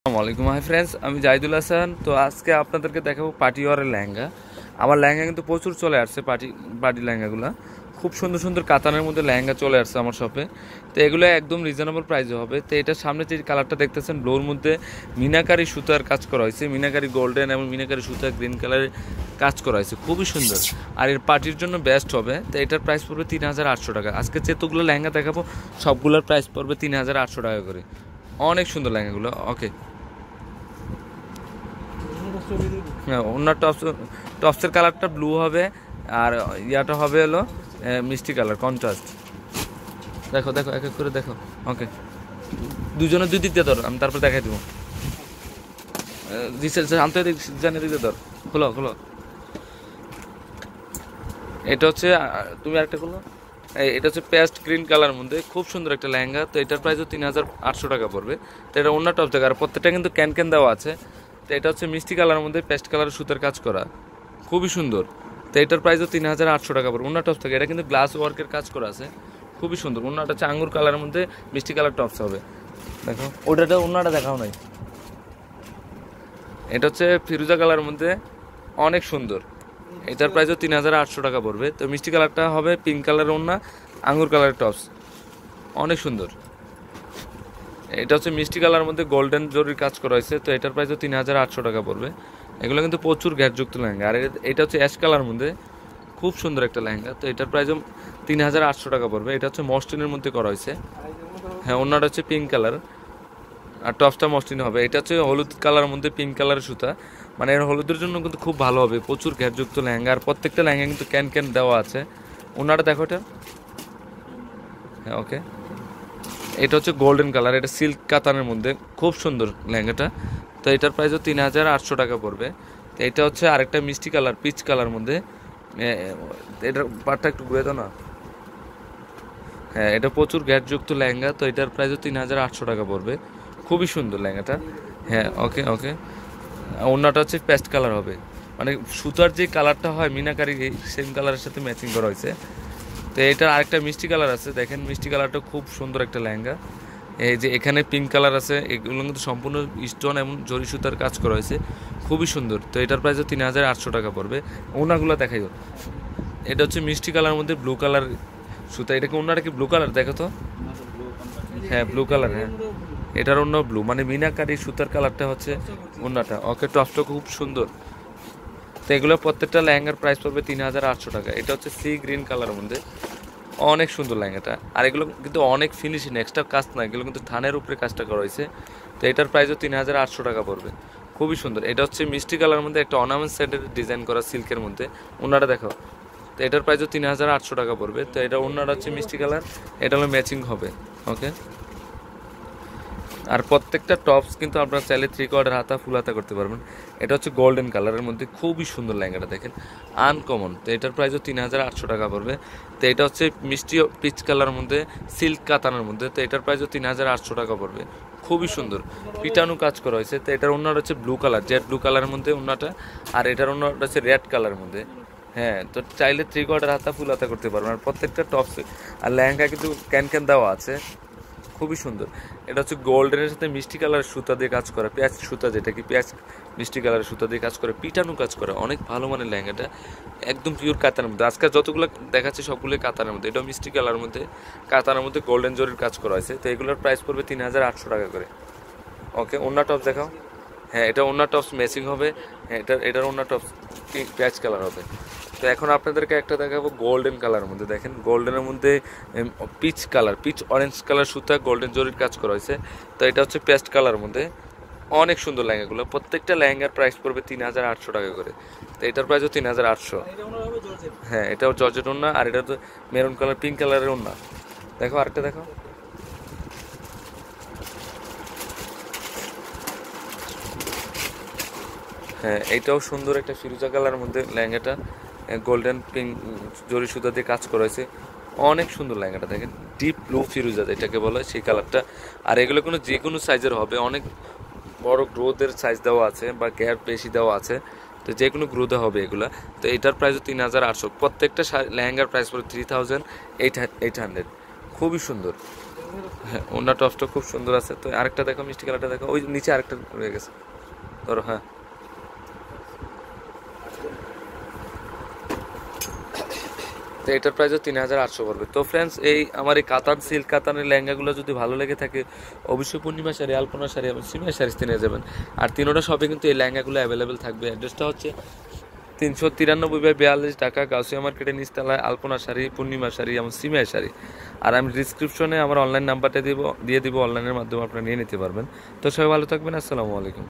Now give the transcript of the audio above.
আসসালামু আলাইকুম hi friends, আমি জাহিদুল হাসান। তো আজকে আপনাদেরকে দেখাবো পার্টি ওয়ারের লেহেঙ্গা। আমার লেহেঙ্গা কিন্তু প্রচুর চলে আসছে, পার্টি লেহেঙ্গাগুলো খুব সুন্দর সুন্দর কাতানের মধ্যে লেহেঙ্গা চলে আসছে আমার শপে। তো এগুলো একদম রিজনেবল প্রাইসে হবে। তো এটার সামনে যে কালারটা দেখতেছেন ব্লুর মধ্যে মিনাকারি সুতার কাজ করা হয়েছে, মিনাকারি গোল্ডেন এবং মিনাকারি সুতা গ্রিন কালারের কাজ করা হয়েছে, খুবই সুন্দর। আর এর পার্টির জন্য বেস্ট হবে। তো এটার প্রাইস পড়বে 3800 টাকা। আজকে যেতগুলো লেহেঙ্গা দেখাবো সবগুলোর প্রাইস পড়বে 3800 টাকা করে। অনেক সুন্দর লেহেঙ্গাগুলো। ওকে, হ্যাঁ, ওনার টপসের কালারটা ব্লু হবে, আর ইয়াটা হবে হলো মিষ্টি কালার কন্ট্রাস্ট। দেখো দেখো এক এক করে দেখো। ওকে, দুজনে দুই দিক দিয়ে ধর, আমি তারপর দেখাই দেবো। আনতে জানিয়ে দিতে ধর, খোলো খোলো। এটা হচ্ছে তুমি আরেকটা খোলো। এটা হচ্ছে পেস্ট গ্রিন কালার মধ্যে খুব সুন্দর একটা লেহেঙ্গা। তো এটার প্রাইসও 3800 টাকা পড়বে। তো এটা অন্য টপ জায়গা, আর প্রত্যেকটা কিন্তু ক্যান ক্যান দেওয়া আছে। তো এটা হচ্ছে মিষ্টি কালারের মধ্যে পেস্ট কালারের সুতার কাজ করা, খুবই সুন্দর। তো এটার প্রাইসও 3800 টাকা পড়বে। অন্য টপস থেকে এটা কিন্তু গ্লাস ওয়ার্কের কাজ করা আছে, খুবই সুন্দর। অন্যটা হচ্ছে আঙ্গুর কালারের মধ্যে মিষ্টি কালার টপস হবে। দেখো ওটাটা অন্যটা দেখাও নাই। এটা হচ্ছে ফিরোজা কালারের মধ্যে অনেক সুন্দর। এটার প্রাইসও 3800 টাকা পড়বে। তো মিষ্টি কালারটা হবে পিঙ্ক কালারের ওড়না, আঙ্গুর কালারের টপস, অনেক সুন্দর। এটা হচ্ছে মিষ্টি কালারের মধ্যে গোল্ডেন জরির কাজ করা হয়েছে। তো এটার প্রাইসও 3800 টাকা পড়বে। এগুলো কিন্তু প্রচুর গ্যাসযুক্ত লেহেঙ্গা। আর এটা হচ্ছে অ্যাশ কালার মধ্যে খুব সুন্দর একটা লেহেঙ্গা। তো এটার প্রাইসও 3800 টাকা পড়বে। এটা হচ্ছে মসলিনের মধ্যে করা হয়েছে। হ্যাঁ, ওড়নাটা হচ্ছে পিঙ্ক কালার, আর টপসটা মসলিন হবে। এটা হচ্ছে হলুদ কালারের মধ্যে পিঙ্ক কালারের সুতা, মানে এর হলুদের জন্য কিন্তু খুব ভালো হবে। প্রচুর গ্যাসযুক্ত লেহেঙ্গা, আর প্রত্যেকটা লেহেঙ্গা কিন্তু ক্যান ক্যান দেওয়া আছে। ওনাটা দেখো এটা। হ্যাঁ, ওকে। এটা হচ্ছে গোল্ডেন কালার, এটা সিল্ক কাতানের মধ্যে খুব সুন্দর লেহেঙ্গাটা। তো এটার প্রাইসও 3800 টাকা পড়বে। তো এটা হচ্ছে আরেকটা মিষ্টি কালার, পিচ কালার মধ্যে। এটার পাটটা একটু ঘুরে দাও না। হ্যাঁ, এটা প্রচুর গ্যাসযুক্ত লেহেঙ্গা। তো এটার প্রাইসও 3800 টাকা পড়বে, খুবই সুন্দর লেহেঙ্গাটা। হ্যাঁ, ওকে ওকে। ওড়নাটা হচ্ছে পেস্ট কালার হবে, মানে সুতার যে কালারটা হয় মিনাকারি, সেম কালারের সাথে ম্যাচিং করা হয়েছে। তো এটার আরেকটা মিষ্টি কালার আছে, দেখেন মিষ্টি কালারটা খুব সুন্দর একটা লেহেঙ্গা। এই যে এখানে পিঙ্ক কালার আছে, এগুলো কিন্তু সম্পূর্ণ স্টোন এবং জরি সুতার কাজ করা হয়েছে, খুবই সুন্দর। তো এটার প্রাইসও 3800 টাকা পড়বে। ওনাগুলো দেখাই। এটা হচ্ছে মিষ্টি কালার মধ্যে ব্লু কালার সুতা। এটা কি ওনাটা কি ব্লু কালার? দেখো তো। হ্যাঁ, ব্লু কালার। হ্যাঁ, এটার অন্য ব্লু, মানে মিনাকারি সুতার কালারটা হচ্ছে ওনাটা। ওকে, টপসটা খুব সুন্দর। তো এগুলো প্রত্যেকটা লেহেঙ্গার প্রাইস পড়বে 3800 টাকা। এটা হচ্ছে সি গ্রিন কালারের মধ্যে অনেক সুন্দর লেহেঙ্গাটা। আর এগুলো কিন্তু অনেক ফিনিশিং, এক্সট্রা কাজ না, এগুলো কিন্তু থানের উপরে কাজটা করা হয়েছে। তো এটার প্রাইসও 3800 টাকা পড়বে, খুবই সুন্দর। এটা হচ্ছে মিষ্টি কালারের মধ্যে একটা অর্নামেন্ট সেটের ডিজাইন করা সিল্কের মধ্যে। ওনাটা দেখো। তো এটার প্রাইসও 3800 টাকা পড়বে। তো এটা ওনাটা হচ্ছে মিষ্টি কালার, এটা হলো ম্যাচিং হবে। ওকে। আর প্রত্যেকটা টপস কিন্তু আপনারা চাইলে 3/4 হাতা ফুল হাতা করতে পারবেন। এটা হচ্ছে গোল্ডেন কালারের মধ্যে খুবই সুন্দর লেহেঙ্গাটা, দেখেন আনকমন। তো এটার প্রাইসও 3800 টাকা পড়বে। তো এটা হচ্ছে মিষ্টি পিচ কালারের মধ্যে সিল্ক কাতানের মধ্যে। তো এটার প্রাইসও 3800 টাকা পড়বে, খুবই সুন্দর। পিটানো কাজ করা হয়েছে। তো এটার ওনাটা হচ্ছে ব্লু কালার, জেড ব্লু কালারের মধ্যে ওনাটা। আর এটার ওনাটা হচ্ছে রেড কালারের মধ্যে। হ্যাঁ, তো চাইলে 3/4 হাতা ফুল হাতা করতে পারবেন। আর প্রত্যেকটা টপস আর লেহেঙ্গা কিন্তু ক্যান ক্যান দেওয়া আছে, খুবই সুন্দর। এটা হচ্ছে গোল্ডেনের সাথে মিষ্টি কালারের সুতা দিয়ে কাজ করা, পেঁয়াজ সুতা, যেটা কি পেঁয়াজ মিষ্টি কালারের সুতা দিয়ে কাজ করে পিটানো কাজ করা, অনেক ভালো মানের লেহেঙ্গাটা, একদম পিওর কাতানের মধ্যে। আজকে যতগুলো দেখাচ্ছে সবগুলোই কাতানের মধ্যে। এটা মিষ্টি কালারের মধ্যে কাতানের মধ্যে গোল্ডেন জরির কাজ করা হয়েছে। তো এগুলোর প্রাইস পড়বে 3800 টাকা করে। ওকে, ওন্না টপস দেখাও। হ্যাঁ, এটা ওন্না টপস ম্যাচিং হবে। হ্যাঁ, এটার ওন্না টপস পেঁয়াজ কালার হবে। তো এখন আপনাদেরকে একটা দেখাবো গোল্ডেন কালারের মধ্যে। দেখেন গোল্ডেনের মধ্যে peach colour, peach orange colour সুতা গোল্ডেন জরির কাজ করা হয়েছে। তো এটা হচ্ছে পেস্ট কালারের মধ্যে অনেক সুন্দর লেহেঙ্গাগুলো। প্রত্যেকটা লেহেঙ্গার প্রাইস পড়বে 3800 টাকা করে। তো এটার প্রাইসও 3800। হ্যাঁ, এটাও জর্জেট ওড়না, আর এটা তো মেরুন কালার পিঙ্ক কালারের ওড়না। দেখো আরেকটা দেখো। হ্যাঁ, এইটাও সুন্দর একটা ফিরোজা কালারের মধ্যে লেহেঙ্গাটা, গোল্ডেন পিঙ্ক জরি সুতা দিয়ে কাজ করা হয়েছে, অনেক সুন্দর লেহেঙ্গাটা। দেখেন ডিপ ব্লু ফিরোজা এটাকে বলা হয়, সেই কালারটা। আর এগুলো কোনো যে কোনো সাইজের হবে, অনেক বড় গ্রোথের সাইজ দেওয়া আছে বা গ্যাপ বেশি দেওয়া আছে। তো যে কোনো গ্রোথে হবে এগুলা। তো এটার প্রাইসও 3800। প্রত্যেকটা লেহেঙ্গার প্রাইস পড়ে 3800, খুবই সুন্দর। হ্যাঁ, ওনার টপসটা খুব সুন্দর আছে। তো আরেকটা দেখো, মিষ্টি কালারটা দেখো, ওই নিচে আরেকটা রয়ে গেছে, ধরো। হ্যাঁ, তো এটার প্রাইসও 3800 পড়বে। তো ফ্রেন্ডস, এই আমার এই কাতান সিল্ক কাতানের লেহেঙ্গাগুলো যদি ভালো লেগে থাকে, অবশ্যই পূর্ণিমা শাড়ি, আলপনা শাড়ি এবং সিমিয়া শাড়ি নিয়ে যাবেন। আর তিনোটা শপে কিন্তু এই লেহেঙ্গাগুলো অ্যাভেলেবেল থাকবে। অ্যাড্রেসটা হচ্ছে 393/42 ঢাকা, গাউসিয়া মার্কেটের নিচতলায়, আলপনা শাড়ি, পূর্ণিমা শাড়ি এবং সিমিয়া শাড়ি। আর আমি ডিসক্রিপশনে আমার অনলাইন নাম্বারটা দিয়ে দিব, অনলাইনের মাধ্যমে আপনারা নিয়ে নিতে পারবেন। তো সবাই ভালো থাকবেন, আসসালামু আলাইকুম।